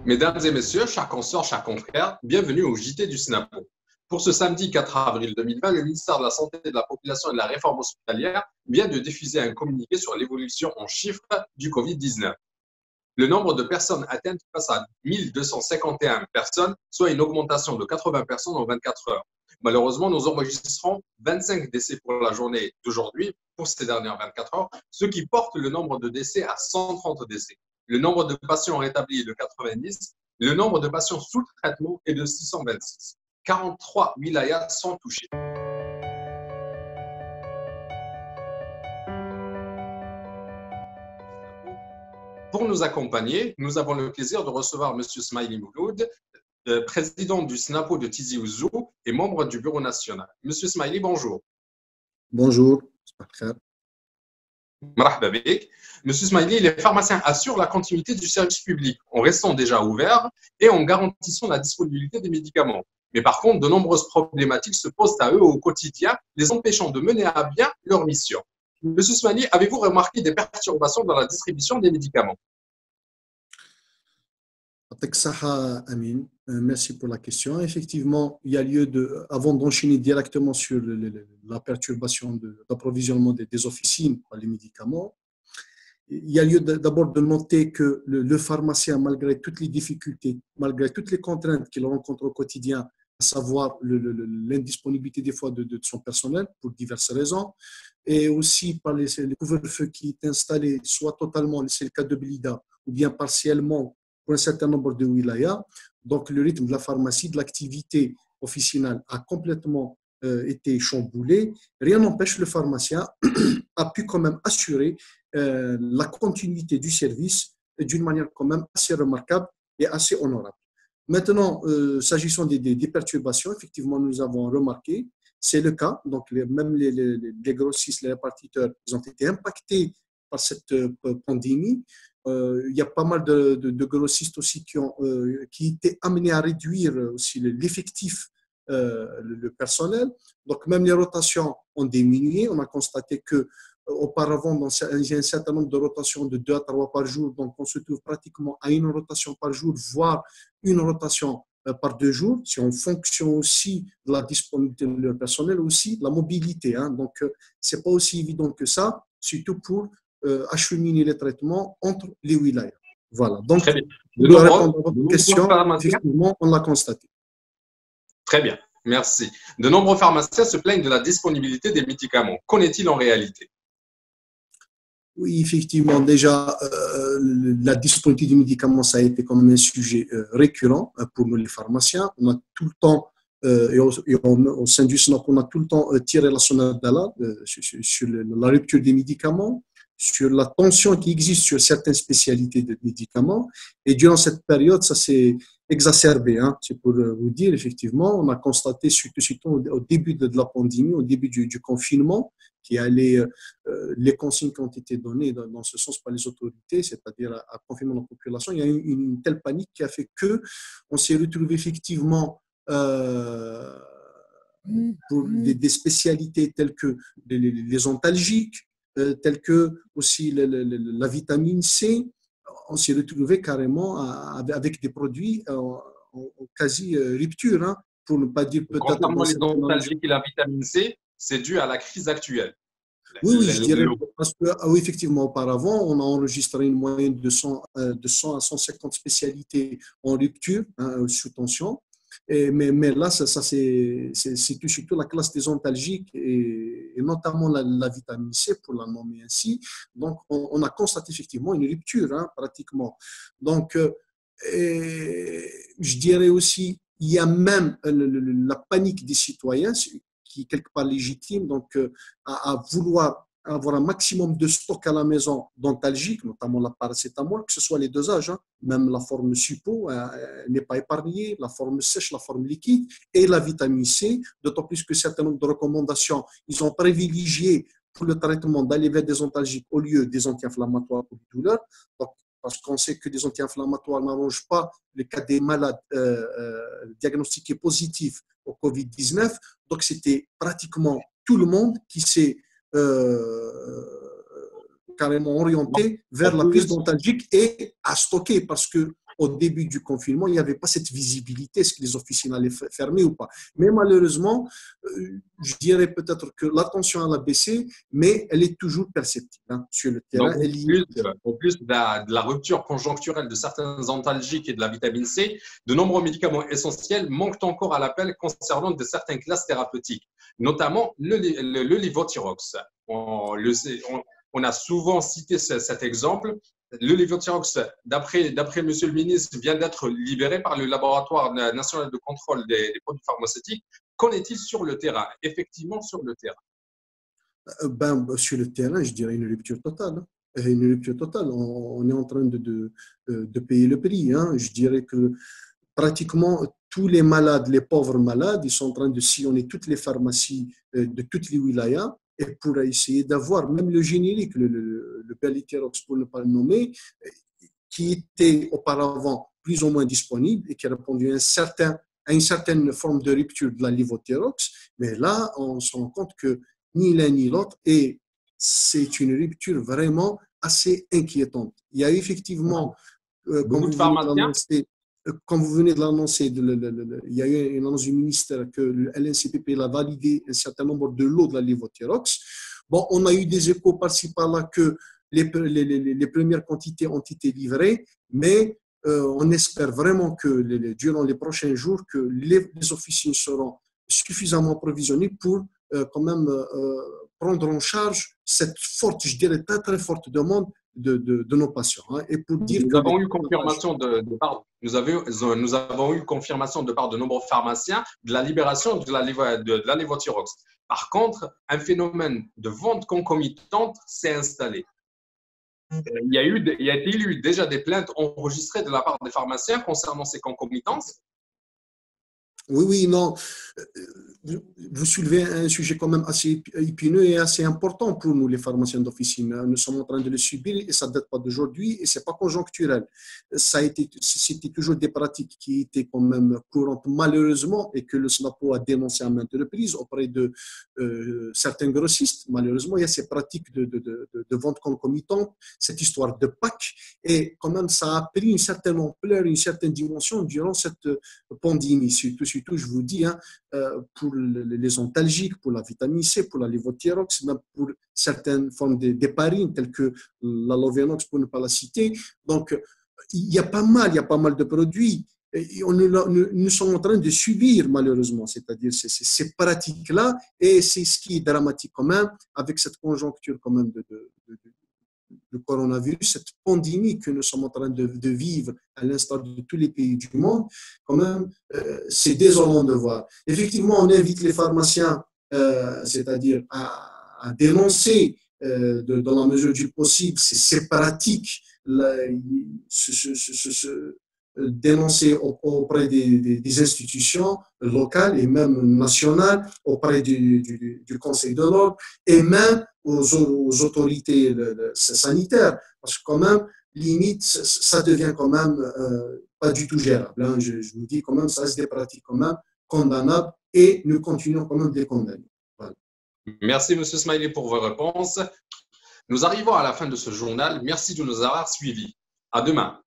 Mesdames et messieurs, chers consoeurs, chers confrères, bienvenue au JT du SNAPO. Pour ce samedi 4 avril 2020, le ministère de la Santé, de la Population et de la Réforme hospitalière vient de diffuser un communiqué sur l'évolution en chiffres du Covid-19. Le nombre de personnes atteintes passe à 1251 personnes, soit une augmentation de 80 personnes en 24 heures. Malheureusement, nous enregistrons 25 décès pour la journée d'aujourd'hui, pour ces dernières 24 heures, ce qui porte le nombre de décès à 130 décès. Le nombre de patients rétablis est de 90, le nombre de patients sous traitement est de 626. 43 wilayas sont touchés. Pour nous accompagner, nous avons le plaisir de recevoir M. Smaili Mouloud, président du SNAPO de Tizi Ouzou et membre du bureau national. Monsieur Smaili, bonjour. Bonjour. Marhaba bik. Monsieur Smaili, les pharmaciens assurent la continuité du service public en restant déjà ouverts et en garantissant la disponibilité des médicaments. Mais par contre, de nombreuses problématiques se posent à eux au quotidien, les empêchant de mener à bien leur mission. Monsieur Smaili, avez-vous remarqué des perturbations dans la distribution des médicaments? Merci pour la question. Effectivement, il y a lieu de, avant d'enchaîner directement sur la perturbation de l'approvisionnement des officines par les médicaments, il y a lieu d'abord de noter que le pharmacien, malgré toutes les difficultés, malgré toutes les contraintes qu'il rencontre au quotidien, à savoir l'indisponibilité des fois de son personnel pour diverses raisons, et aussi par les couvre-feu qui est installé, soit totalement, c'est le cas de Blida, ou bien partiellement pour un certain nombre de wilayas. Donc, le rythme de la pharmacie, de l'activité officinale a complètement été chamboulé. Rien n'empêche le pharmacien a pu quand même assurer la continuité du service d'une manière quand même assez remarquable et assez honorable. Maintenant, s'agissant des perturbations, effectivement, nous avons remarqué, c'est le cas, donc même les grossistes, les répartiteurs, ils ont été impactés par cette pandémie. Il y a pas mal de grossistes aussi qui étaient amenés à réduire aussi l'effectif, le personnel. Donc, même les rotations ont diminué. On a constaté que auparavant, il y a un certain nombre de rotations de 2 à 3 par jour. Donc, on se trouve pratiquement à une rotation par jour, voire une rotation par 2 jours. C'est en fonction aussi de la disponibilité de leur personnel, aussi de la mobilité. Donc, ce n'est pas aussi évident que ça, surtout pour acheminer les traitements entre les wilayas. Voilà. Donc, pour répondre à votre question, effectivement, on l'a constaté. Très bien, merci. De nombreux pharmaciens se plaignent de la disponibilité des médicaments. Qu'en est-il en réalité? Oui, effectivement, déjà, la disponibilité des médicaments, ça a été quand même un sujet récurrent pour nous, les pharmaciens. On a tout le temps, et au sein du SNAP, on a tout le temps tiré la sonnette d'alarme sur la rupture des médicaments, sur la tension qui existe sur certaines spécialités de médicaments. Et durant cette période, ça s'est exacerbé. C'est pour vous dire, effectivement, on a constaté, surtout au début de la pandémie, au début du confinement, les consignes qui ont été données dans ce sens par les autorités, c'est-à-dire à confiner la population, il y a eu une telle panique qui a fait qu'on s'est retrouvé effectivement pour des spécialités telles que les antalgiques, telles que aussi la vitamine C, on s'est retrouvé carrément avec des produits en quasi rupture, pour ne pas dire peut-être… Concernant les antalgiques et la vitamine C, c'est dû à la crise actuelle. Oui, je dirais, parce que, oui, effectivement, auparavant, on a enregistré une moyenne de 100 à 150 spécialités en rupture, sous tension. Mais là, ça c'est surtout la classe des antalgiques et notamment la vitamine C, pour la nommer ainsi. Donc, on a constaté effectivement une rupture, pratiquement. Donc, je dirais aussi, il y a même la panique des citoyens, qui est quelque part légitime, donc à vouloir avoir un maximum de stock à la maison d'antalgiques, notamment la paracétamol, que ce soit les dosages, même la forme suppo n'est pas épargnée, la forme sèche, la forme liquide, et la vitamine C, d'autant plus que certains nombre de recommandations, ils ont privilégié pour le traitement d'aller vers des antalgiques au lieu des anti-inflammatoires pour les douleurs. Donc, parce qu'on sait que les anti-inflammatoires n'arrangent pas le cas des malades diagnostiqués positifs au Covid-19. Donc, c'était pratiquement tout le monde qui s'est carrément orienté vers la prise d'antalgique et à stocker, parce que au début du confinement, il n'y avait pas cette visibilité, est-ce que les officines allaient fermer ou pas. Mais malheureusement, je dirais peut-être que l'attention a baissé, mais elle est toujours perceptible hein, sur le terrain. Donc, en plus de la rupture conjoncturelle de certains antalgiques et de la vitamine C, de nombreux médicaments essentiels manquent encore à l'appel concernant de certaines classes thérapeutiques, notamment le lévothyrox. On a souvent cité cet exemple. Le lévothyrox, d'après Monsieur le ministre, vient d'être libéré par le laboratoire national de contrôle des produits pharmaceutiques. Qu'en est-il sur le terrain? Effectivement, sur le terrain. Sur le terrain, je dirais une rupture totale. Une rupture totale. On est en train de payer le prix. Hein. Je dirais que pratiquement tous les malades, les pauvres malades, ils sont en train de sillonner toutes les pharmacies de toutes les wilayas et pour essayer d'avoir même le générique, le Belithyrox pour ne pas le nommer, qui était auparavant plus ou moins disponible et qui a répondu à une certaine forme de rupture de la lévothyrox. Mais là, on se rend compte que ni l'un ni l'autre, et c'est une rupture vraiment assez inquiétante. Il y a effectivement, comme vous venez de l'annoncer, il y a eu une annonce du ministère que le LNCPP a validé un certain nombre de lots de la lévothyrox. Bon, on a eu des échos par-ci par-là que les premières quantités ont été livrées, mais on espère vraiment que durant les prochains jours, que les officines seront suffisamment provisionnées pour quand même prendre en charge cette forte, je dirais très très forte demande de nos patients. Hein, et pour dire nous avons eu confirmation nous avons eu confirmation de part de nombreux pharmaciens de la libération de la lévothyrox. Par contre, un phénomène de vente concomitante s'est installé. Il y a eu déjà des plaintes enregistrées de la part des pharmaciens concernant ces concomitances. Oui, non. Vous soulevez un sujet quand même assez épineux et assez important pour nous, les pharmaciens d'officine. Nous sommes en train de le subir et ça ne date pas d'aujourd'hui et ce n'est pas conjoncturel. C'était toujours des pratiques qui étaient quand même courantes, malheureusement, et que le SNAPO a dénoncé à maintes reprises auprès de certains grossistes. Malheureusement, il y a ces pratiques de vente concomitante, cette histoire de Pâques, et quand même, ça a pris une certaine ampleur, une certaine dimension durant cette pandémie, surtout je vous dis, hein, pour les antalgiques, pour la vitamine C, pour la lévothyrox, même pour certaines formes d'héparine, telles que la Lovenox, pour ne pas la citer. Donc, il y a pas mal de produits. Et nous sommes en train de subir, malheureusement, c'est-à-dire ces pratiques-là, et c'est ce qui est dramatique quand même, avec cette conjoncture quand même le coronavirus, cette pandémie que nous sommes en train de vivre à l'instar de tous les pays du monde, quand même, c'est désolant de voir. Effectivement, on invite les pharmaciens, c'est-à-dire à dénoncer, dans la mesure du possible, ces pratiques, dénoncer auprès des institutions locales et même nationales, auprès du Conseil de l'ordre et même aux autorités sanitaires. Parce que quand même, limite, ça devient quand même pas du tout gérable. Hein. Je vous dis quand même, ça reste des pratiques quand même condamnables et nous continuons quand même de les condamner. Voilà. Merci, M. Smiley, pour vos réponses. Nous arrivons à la fin de ce journal. Merci de nous avoir suivis. À demain.